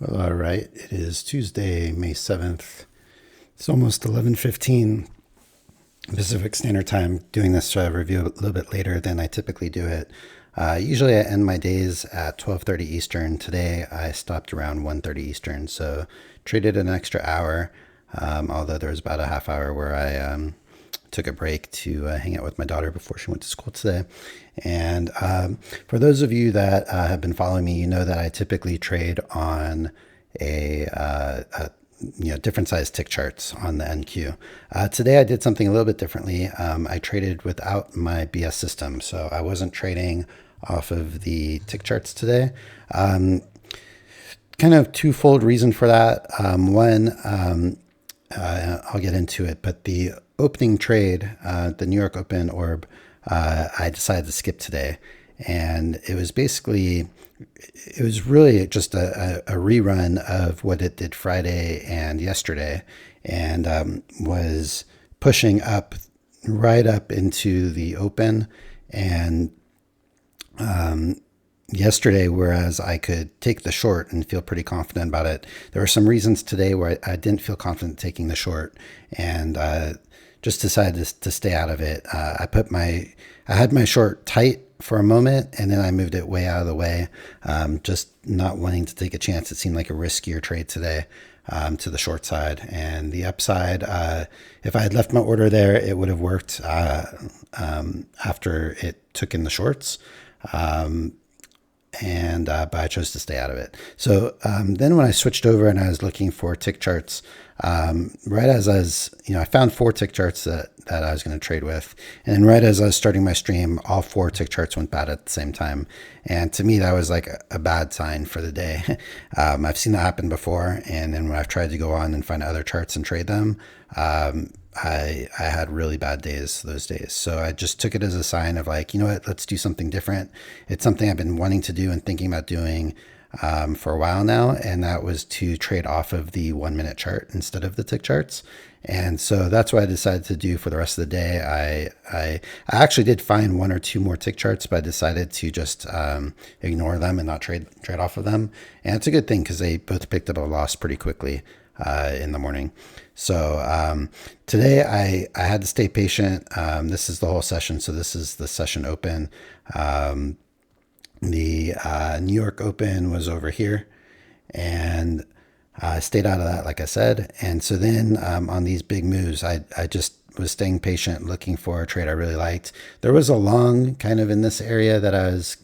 Well, all right. It is Tuesday, May 7th. It's almost 11:15 Pacific Standard Time. Doing this review a little bit later than I typically do it. Usually I end my days at 12:30 Eastern. Today I stopped around 1:30 Eastern, so traded an extra hour, although there was about a half hour where I took a break to hang out with my daughter before she went to school today. And for those of you that have been following me, you know that I typically trade on a different size tick charts on the NQ. Today I did something a little bit differently. I traded without my BS system, so I wasn't trading off of the tick charts today. Kind of twofold reason for that. One, I'll get into it, but the opening trade, the New York Open orb, I decided to skip today. And it was really just a rerun of what it did Friday and yesterday, and was pushing up right up into the open. And yesterday, whereas I could take the short and feel pretty confident about it, there were some reasons today where I didn't feel confident taking the short, and just decided to stay out of it. I had my short tight for a moment, and then I moved it way out of the way, just not wanting to take a chance. It seemed like a riskier trade today to the short side. And the upside, if I had left my order there, it would have worked after it took in the shorts. But I chose to stay out of it. So then when I switched over and I was looking for tick charts, right as I was, I found 4 tick charts that I was going to trade with. And then right as I was starting my stream, all 4 tick charts went bad at the same time. And to me, that was like a bad sign for the day. I've seen that happen before. And then when I've tried to go on and find other charts and trade them, I had really bad days those days. So I just took it as a sign of like, you know what, let's do something different. It's something I've been wanting to do and thinking about doing for a while now. And that was to trade off of the 1 minute chart instead of the tick charts. And so that's what I decided to do for the rest of the day. I actually did find 1 or 2 more tick charts, but I decided to just ignore them and not trade off of them. And it's a good thing because they both picked up a loss pretty quickly in the morning. So today I had to stay patient. This is the whole session. So this is the session open. The New York Open was over here, and I stayed out of that, like I said. And so then on these big moves, I just was staying patient, looking for a trade I really liked. There was a long kind of in this area that I was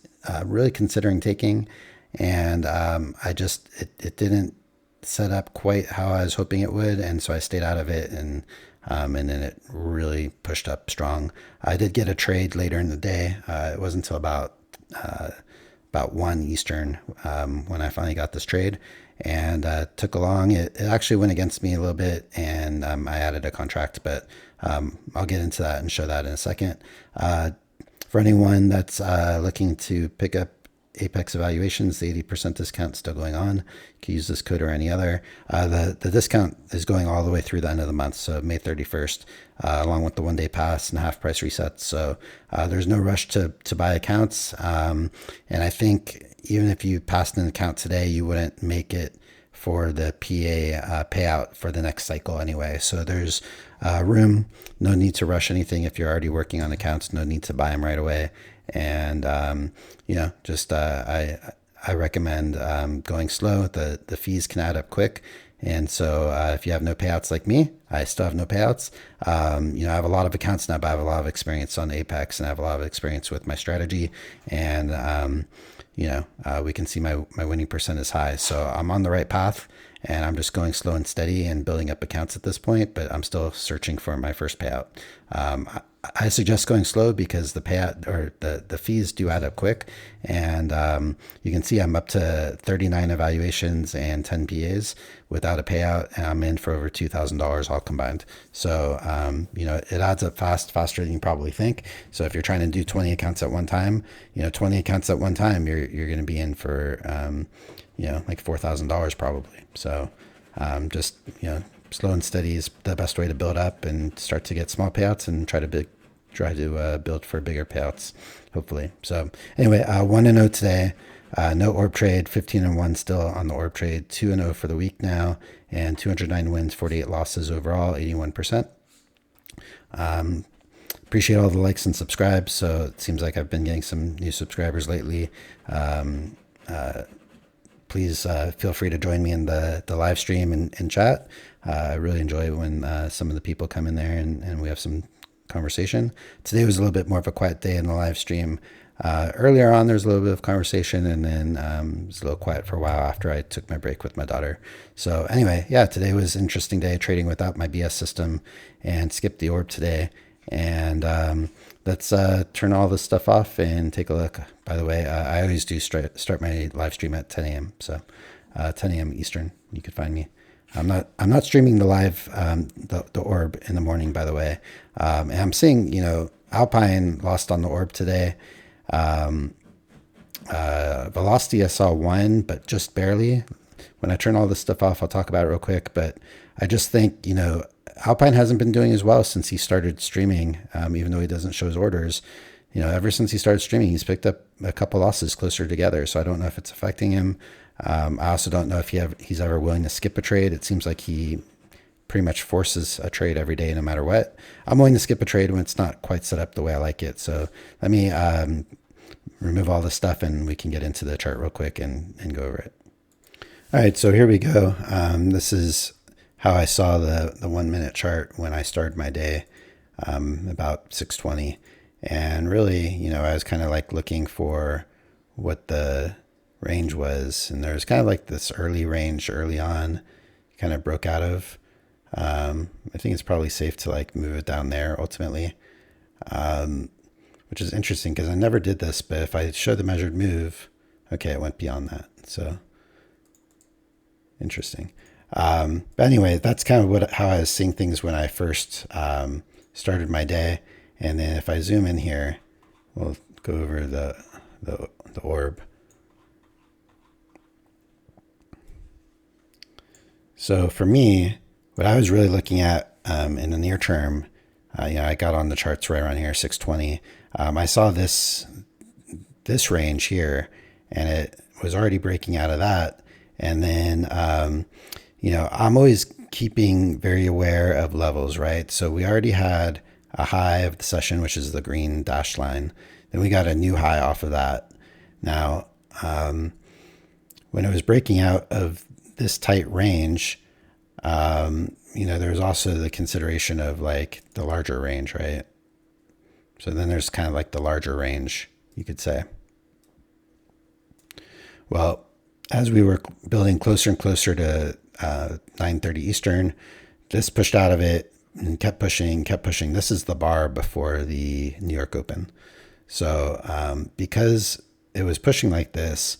really considering taking, and it didn't set up quite how I was hoping it would, and so I stayed out of it, and then it really pushed up strong. I did get a trade later in the day. It wasn't until about 1 Eastern when I finally got this trade, and took along. It actually went against me a little bit, and I added a contract, but I'll get into that and show that in a second. For anyone that's looking to pick up Apex evaluations, the 80% discount is still going on. You can use this code or any other. The discount is going all the way through the end of the month, so May 31st, along with the 1-day pass and half price resets. So there's no rush to buy accounts. And I think even if you passed an account today, you wouldn't make it for the PA payout for the next cycle anyway. So there's room, no need to rush anything. If you're already working on accounts, no need to buy them right away. And I recommend going slow. The fees can add up quick, and so if you have no payouts like me, I still have no payouts. I have a lot of accounts now, but I have a lot of experience on Apex, and I have a lot of experience with my strategy, and we can see my winning percent is high. So I'm on the right path, and I'm just going slow and steady and building up accounts at this point, but I'm still searching for my first payout. I suggest going slow because the payout or the fees do add up quick. And you can see I'm up to 39 evaluations and 10 PAs without a payout, and I'm in for over $2,000 all combined. So, it adds up faster than you probably think. So if you're trying to do 20 accounts at one time, 20 accounts at one time, you're going to be in for, like $4,000 probably. So just slow and steady is the best way to build up and start to get small payouts and try to build for bigger payouts, hopefully. So anyway, 1-0 today. No orb trade, 15-1 still on the orb trade, 2-0 for the week now, and 209 wins, 48 losses overall, 81%. Appreciate all the likes and subscribes. So it seems like I've been getting some new subscribers lately. Please feel free to join me in the live stream and chat. I really enjoy when some of the people come in there and we have some conversation. Today was a little bit more of a quiet day in the live stream. Earlier on, there was a little bit of conversation, and then it was a little quiet for a while after I took my break with my daughter. So anyway, yeah, today was an interesting day trading without my BS system and skipped the orb today. And let's turn all this stuff off and take a look. By the way, I always do start my live stream at 10 a.m. So 10 a.m. Eastern, you could find me. I'm not streaming the live the orb in the morning, by the way. And I'm seeing, Alpine lost on the orb today. Velocity, I saw 1, but just barely. When I turn all this stuff off, I'll talk about it real quick. But I just think, Alpine hasn't been doing as well since he started streaming, even though he doesn't show his orders. Ever since he started streaming, he's picked up a couple losses closer together. So I don't know if it's affecting him. I also don't know if he's ever willing to skip a trade. It seems like he pretty much forces a trade every day, no matter what. I'm willing to skip a trade when it's not quite set up the way I like it. So let me remove all this stuff and we can get into the chart real quick and go over it. All right, so here we go. This is how I saw the 1 minute chart when I started my day, about 6:20. And really, I was kind of like looking for what the range was. And there's kind of like this early range early on, kind of broke out of. I think it's probably safe to like move it down there ultimately, which is interesting because I never did this, but if I show the measured move, okay, it went beyond that. So interesting. But anyway, that's kind of how I was seeing things when I first started my day. And then if I zoom in here, we'll go over the orb. So for me, what I was really looking at in the near term, I got on the charts right around here, 620. I saw this range here, and it was already breaking out of that. And then, I'm always keeping very aware of levels, right? So we already had a high of the session, which is the green dashed line. Then we got a new high off of that. Now, when it was breaking out of this tight range, there's also the consideration of like the larger range, right? So then there's kind of like the larger range, you could say. Well, as we were building closer and closer to 9:30 Eastern, this pushed out of it and kept pushing. This is the bar before the New York Open. So because it was pushing like this,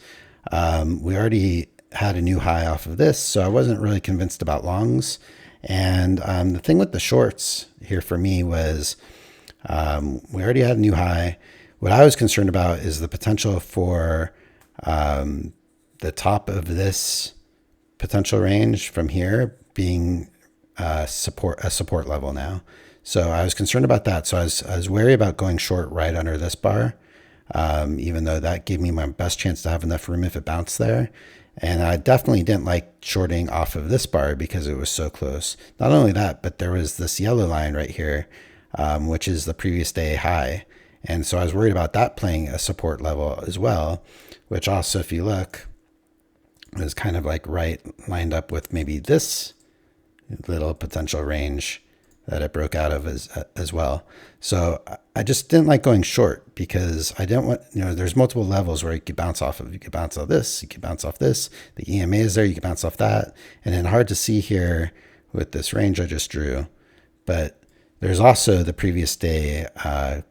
we already had a new high off of this. So I wasn't really convinced about longs. And the thing with the shorts here for me was we already had a new high. What I was concerned about is the potential for the top of this potential range from here being a support level now. So I was concerned about that. So I was wary about going short right under this bar, even though that gave me my best chance to have enough room if it bounced there. And I definitely didn't like shorting off of this bar because it was so close. Not only that, but there was this yellow line right here, which is the previous day high. And so I was worried about that playing a support level as well, which also, if you look, was kind of like right lined up with maybe this little potential range that it broke out of as well. So I just didn't like going short because I didn't want, there's multiple levels where you could bounce off of. You could bounce off this, you could bounce off this. The EMA is there, you could bounce off that. And then hard to see here with this range I just drew. But there's also the previous day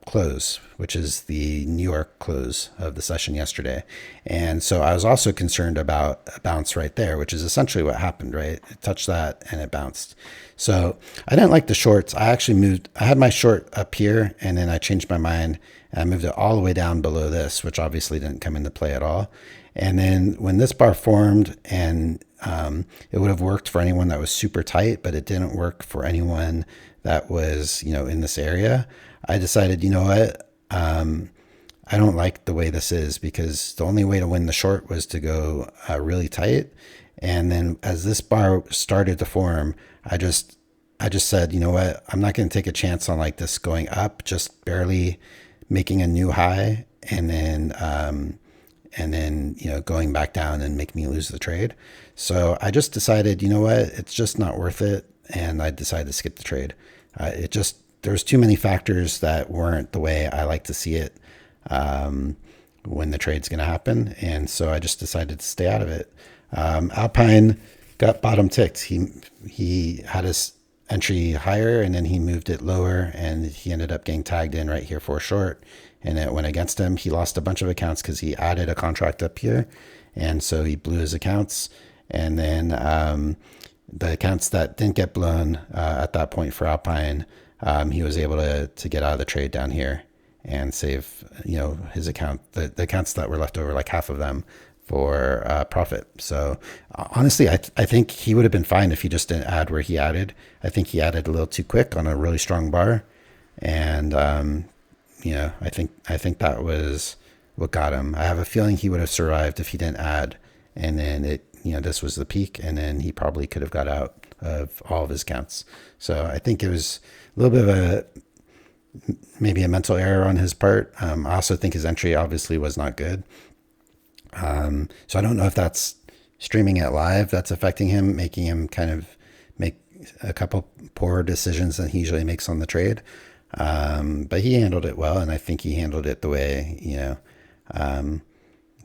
close, which is the New York close of the session yesterday. And so I was also concerned about a bounce right there, which is essentially what happened, right? It touched that and it bounced. So I didn't like the shorts. I had my short up here and then I changed my mind and I moved it all the way down below this, which obviously didn't come into play at all. And then when this bar formed, and it would have worked for anyone that was super tight, but it didn't work for anyone that was, in this area, I decided, you know what, I don't like the way this is, because the only way to win the short was to go really tight. And then as this bar started to form, I just said, you know what, I'm not going to take a chance on like this going up, just barely making a new high, and then going back down and make me lose the trade. So I just decided, you know what, it's just not worth it, and I decided to skip the trade. It just There's too many factors that weren't the way I like to see it when the trade's going to happen, and so I just decided to stay out of it. Alpine got bottom ticked. He had his entry higher, and then he moved it lower, and he ended up getting tagged in right here for a short, and it went against him. He lost a bunch of accounts because he added a contract up here, and so he blew his accounts. And then the accounts that didn't get blown at that point for Alpine, he was able to get out of the trade down here and save his account, the accounts that were left over, like half of them, for profit. So honestly, I think he would have been fine if he just didn't add where he added. I think he added a little too quick on a really strong bar, and I think that was what got him. I have a feeling he would have survived if he didn't add, and then this was the peak, and then he probably could have got out of all of his counts. So I think it was a little bit of maybe a mental error on his part. I also think his entry obviously was not good. So I don't know if that's streaming it live that's affecting him, making him kind of make a couple poor decisions that he usually makes on the trade. But he handled it well, and I think he handled it the way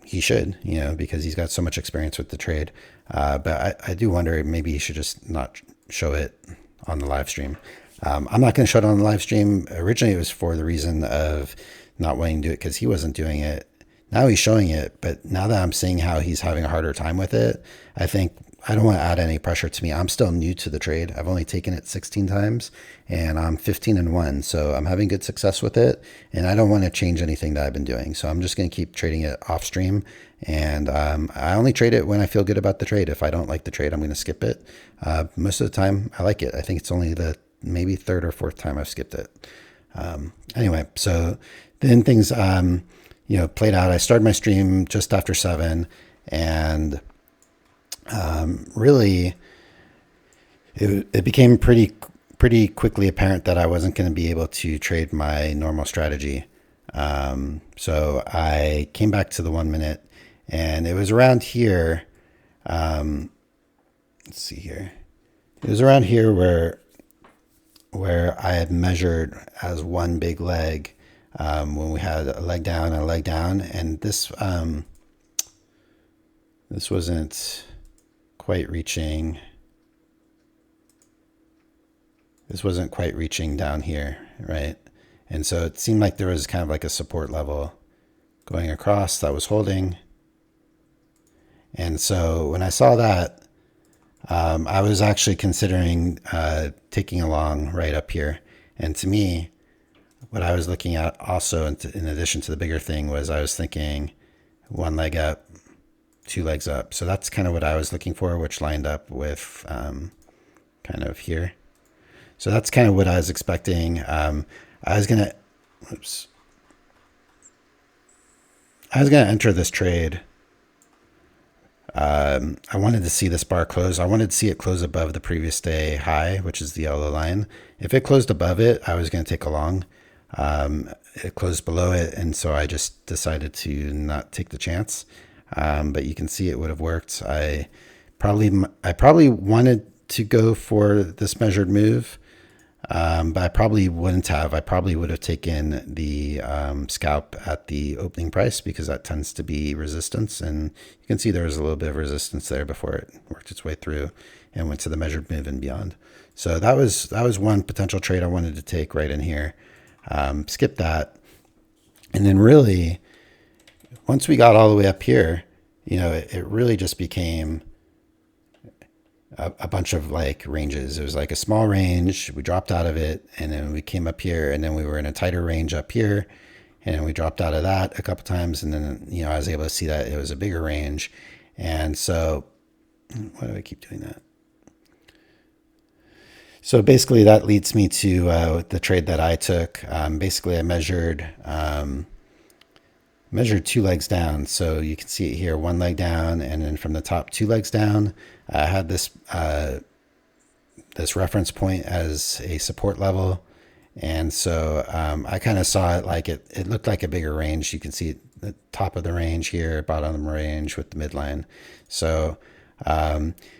he should, because he's got so much experience with the trade. But I do wonder, maybe he should just not show it on the live stream. I'm not going to show it on the live stream. Originally, it was for the reason of not wanting to do it because he wasn't doing it. Now he's showing it, but now that I'm seeing how he's having a harder time with it, I think I don't want to add any pressure to me. I'm still new to the trade. I've only taken it 16 times, and I'm 15-1. So I'm having good success with it, and I don't want to change anything that I've been doing. So I'm just going to keep trading it off stream. And I only trade it when I feel good about the trade. If I don't like the trade, I'm going to skip it. Most of the time, I like it. I think it's only the maybe third or fourth time I've skipped it. Anyway, so then things played out. I started my stream just after 7, and really it became pretty quickly apparent that I wasn't going to be able to trade my normal strategy. So I came back to the 1 minute, and it was around here. Let's see here. It was around here where I had measured as one big leg, when we had a leg down and a leg down, and this wasn't quite reaching. This wasn't quite reaching down here, right? And so it seemed like there was kind of like a support level going across that was holding. And so when I saw that, I was actually considering taking a long right up here. And to me, what I was looking at also, in addition to the bigger thing, was I was thinking one leg up, 2 legs up. So that's kind of what I was looking for, which lined up with kind of here. So that's kind of what I was expecting. I was gonna enter this trade. I wanted to see this bar close. I wanted to see it close above the previous day high, which is the yellow line. If it closed above it, I was going to take a long. It closed below it, and so I just decided to not take the chance. But you can see it would have worked. I probably wanted to go for this measured move, but I probably wouldn't have. I probably would have taken the scalp at the opening price, because that tends to be resistance, and you can see there was a little bit of resistance there before it worked its way through and went to the measured move and beyond. So that was one potential trade I wanted to take right in here. Skip that, and then really, once we got all the way up here, it really just became a bunch of like ranges. It was like a small range. We dropped out of it, and then we came up here, and then we were in a tighter range up here, and then we dropped out of that a couple times, and then I was able to see that it was a bigger range. And so, why do I keep doing that? So basically, that leads me to the trade that I took. Basically, I measured measured 2 legs down. So you can see it here, 1 leg down, and then from the top, 2 legs down. I had this reference point as a support level. And so I kind of saw it like it looked like a bigger range. You can see the top of the range here, bottom of the range with the midline. So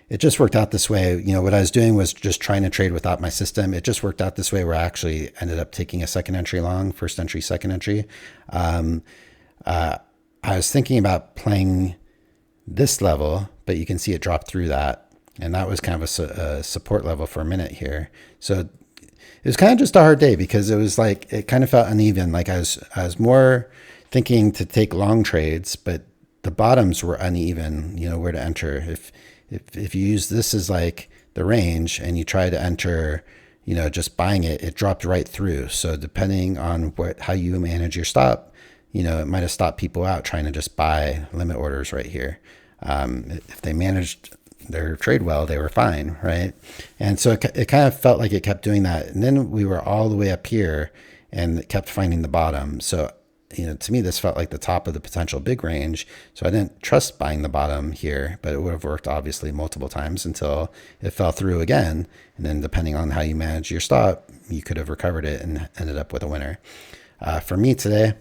it just worked out this way. You know, what I was doing was just trying to trade without my system. It just worked out this way where I actually ended up taking a second entry long, first entry, second entry. I was thinking about playing this level, but you can see it dropped through that. And that was kind of a support level for a minute here. So it was kind of just a hard day because it was like, it kind of felt uneven. Like I was more thinking to take long trades, but the bottoms were uneven, you know, where to enter. If you use this as like the range and you try to enter, you know, just buying it, it dropped right through. So depending on how you manage your stop, you know, it might have stopped people out trying to just buy limit orders right here. If they managed their trade well, they were fine, right? And so it kind of felt like it kept doing that. And then we were all the way up here and it kept finding the bottom. So, you know, to me, this felt like the top of the potential big range. So I didn't trust buying the bottom here, but it would have worked obviously multiple times until it fell through again. And then depending on how you manage your stop, you could have recovered it and ended up with a winner. For me today,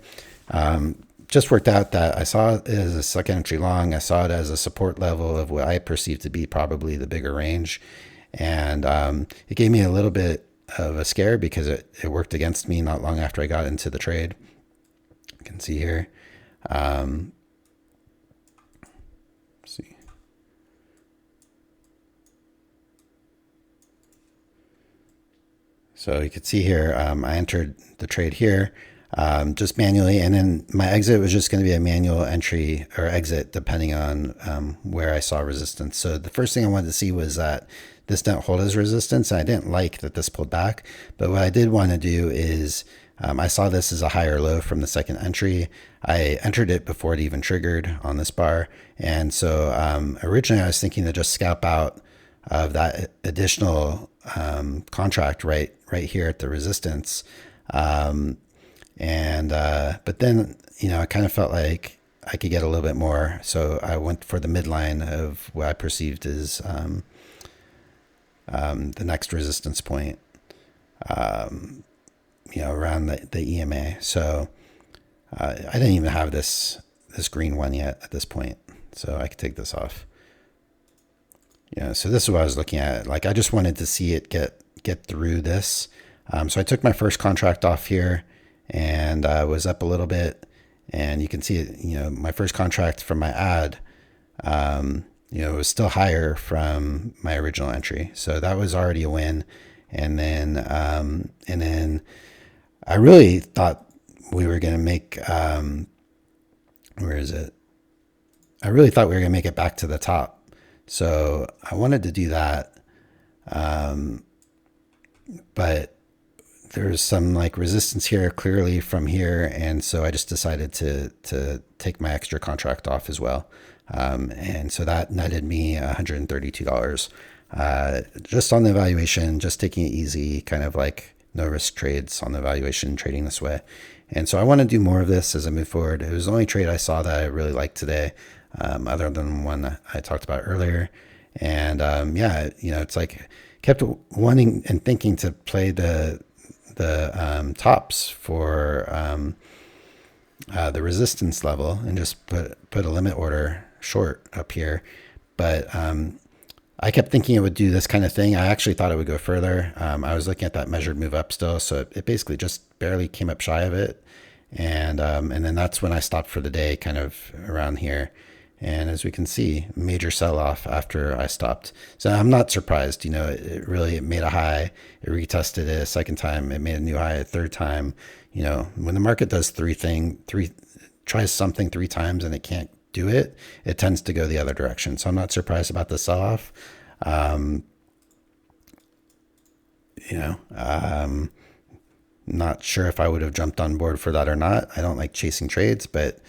just worked out that I saw it as a second entry long. I saw it as a support level of what I perceived to be probably the bigger range. And it gave me a little bit of a scare because it worked against me not long after I got into the trade. You can see here. Let's see. So you can see here, I entered the trade here. Just manually, and then my exit was just going to be a manual entry or exit depending on where I saw resistance. So the first thing I wanted to see was that this didn't hold as resistance, and I didn't like that this pulled back. But what I did want to do is I saw this as a higher low from the second entry. I entered it before it even triggered on this bar, and so originally I was thinking to just scalp out of that additional contract right here at the resistance. But then, you know, I kind of felt like I could get a little bit more. So I went for the midline of what I perceived as the next resistance point, you know, around the EMA. So I didn't even have this green one yet at this point. So I could take this off. You know, so this is what I was looking at. Like, I just wanted to see it get through this. So I took my first contract off here and was up a little bit, and you can see it, you know, my first contract from my ad, you know, was still higher from my original entry. So that was already a win. And then I really thought we were going to make, where is it? I really thought we were going to make it back to the top. So I wanted to do that. But there's some like resistance here clearly from here. And so I just decided to take my extra contract off as well. And so that netted me $132, just on the evaluation, just taking it easy, kind of like no risk trades on the evaluation, trading this way. And so I want to do more of this as I move forward. It was the only trade I saw that I really liked today, other than one that I talked about earlier. And yeah, you know, it's like kept wanting and thinking to play the tops for the resistance level and just put a limit order short up here. But I kept thinking it would do this kind of thing. I actually thought it would go further. I was looking at that measured move up still, so it basically just barely came up shy of it. And then that's when I stopped for the day, kind of around here. And as we can see, major sell-off after I stopped. So I'm not surprised. You know, it made a high. It retested it a second time. It made a new high a third time. You know, when the market does tries something 3 times and it can't do it, it tends to go the other direction. So I'm not surprised about the sell-off. You know, not sure if I would have jumped on board for that or not. I don't like chasing trades, but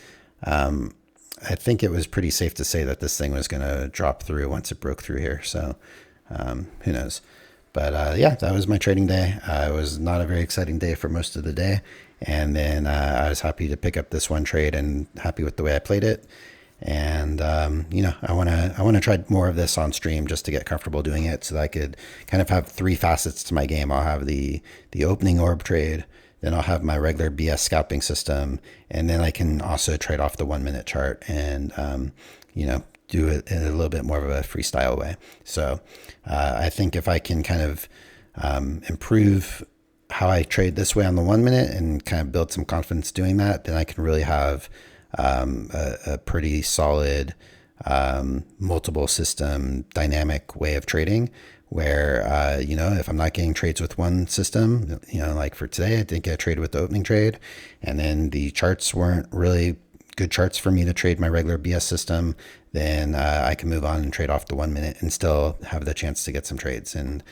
I think it was pretty safe to say that this thing was going to drop through once it broke through here. So who knows? But yeah, that was my trading day. It was not a very exciting day for most of the day. And then I was happy to pick up this one trade and happy with the way I played it. And I want to try more of this on stream just to get comfortable doing it, so that I could kind of have three facets to my game. I'll have the opening orb trade, then I'll have my regular BS scalping system, and then I can also trade off the 1 minute chart and do it in a little bit more of a freestyle way. So I think if I can kind of improve how I trade this way on the 1 minute and kind of build some confidence doing that, then I can really have a pretty solid multiple system dynamic way of trading where, if I'm not getting trades with one system, like for today, I didn't get a trade with the opening trade, and then the charts weren't really good charts for me to trade my regular BS system, then I can move on and trade off the 1 minute and still have the chance to get some trades. And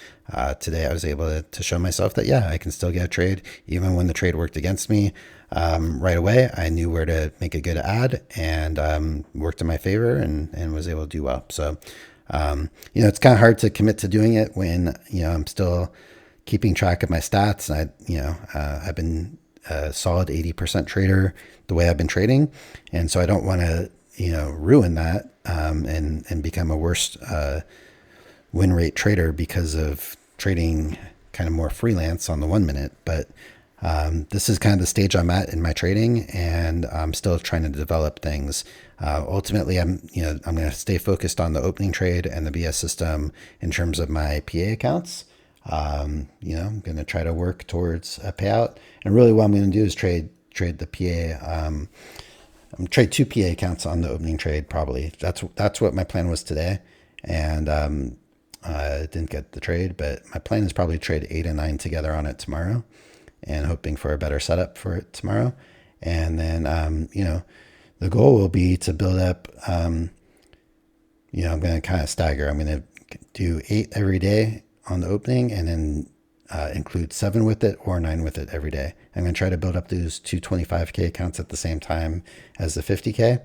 today I was able to show myself that, yeah, I can still get a trade even when the trade worked against me. Right away, I knew where to make a good ad and worked in my favor and was able to do well. So, it's kind of hard to commit to doing it when, I'm still keeping track of my stats. And I've been a solid 80% trader the way I've been trading. And so I don't want to, ruin that and become a worse win rate trader because of trading kind of more freelance on the 1 minute. But this is kind of the stage I'm at in my trading, and I'm still trying to develop things. Ultimately, I'm going to stay focused on the opening trade and the BS system in terms of my PA accounts. I'm going to try to work towards a payout, and really what I'm going to do is trade the PA. I'm trade 2 PA accounts on the opening trade. Probably that's what my plan was today, and I didn't get the trade, but my plan is probably trade 8 and 9 together on it tomorrow, and hoping for a better setup for it tomorrow. And then, the goal will be to build up, I'm going to kind of stagger. I'm going to do 8 every day on the opening, and then include 7 with it or 9 with it every day. I'm going to try to build up those 2 25K accounts at the same time as the 50K,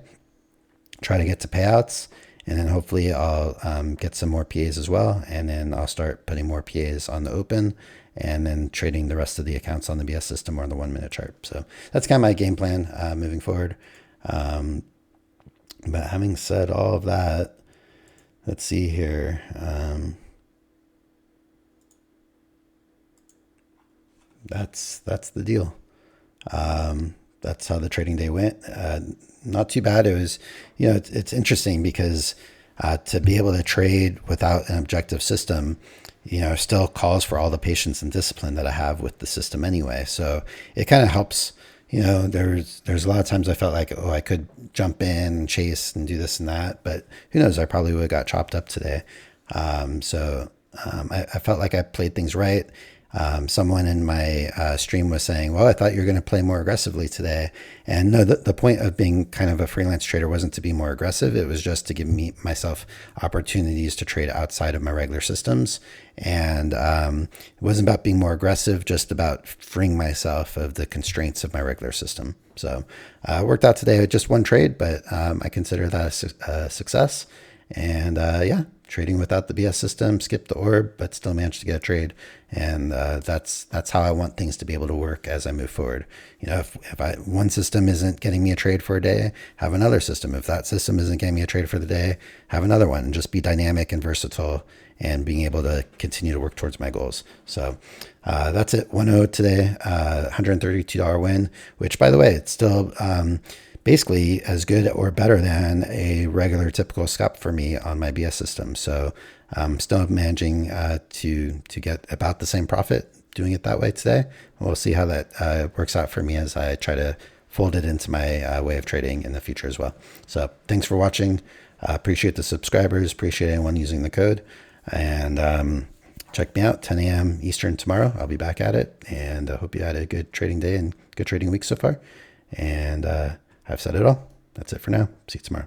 try to get to payouts, and then hopefully I'll get some more PAs as well. And then I'll start putting more PAs on the open, and then trading the rest of the accounts on the BS system or on the 1 minute chart. So that's kind of my game plan moving forward. But having said all of that, let's see here. That's the deal. That's how the trading day went. Not too bad. It was, it's interesting because to be able to trade without an objective system, still calls for all the patience and discipline that I have with the system anyway. So it kind of helps. There's a lot of times I felt like, I could jump in and chase and do this and that, but who knows, I probably would have got chopped up today. I felt like I played things right. Someone in my stream was saying, well, I thought you were going to play more aggressively today. And no, the point of being kind of a freelance trader wasn't to be more aggressive. It was just to give myself opportunities to trade outside of my regular systems. And it wasn't about being more aggressive, just about freeing myself of the constraints of my regular system. So it worked out today with just one trade, but I consider that a success. And trading without the BS system, skipped the orb, but still managed to get a trade. And that's how I want things to be able to work as I move forward. If one system isn't getting me a trade for a day, have another system. If that system isn't getting me a trade for the day, have another one, and just be dynamic and versatile and being able to continue to work towards my goals. So that's it. 1-0 today, $132 win, which, by the way, it's still basically as good or better than a regular typical scalp for me on my BS system. So I'm still managing to get about the same profit doing it that way today. We'll see how that works out for me as I try to fold it into my way of trading in the future as well. So thanks for watching. Appreciate the subscribers. Appreciate anyone using the code. And check me out 10 a.m. Eastern tomorrow. I'll be back at it. And I hope you had a good trading day and good trading week so far. And I've said it all. That's it for now. See you tomorrow.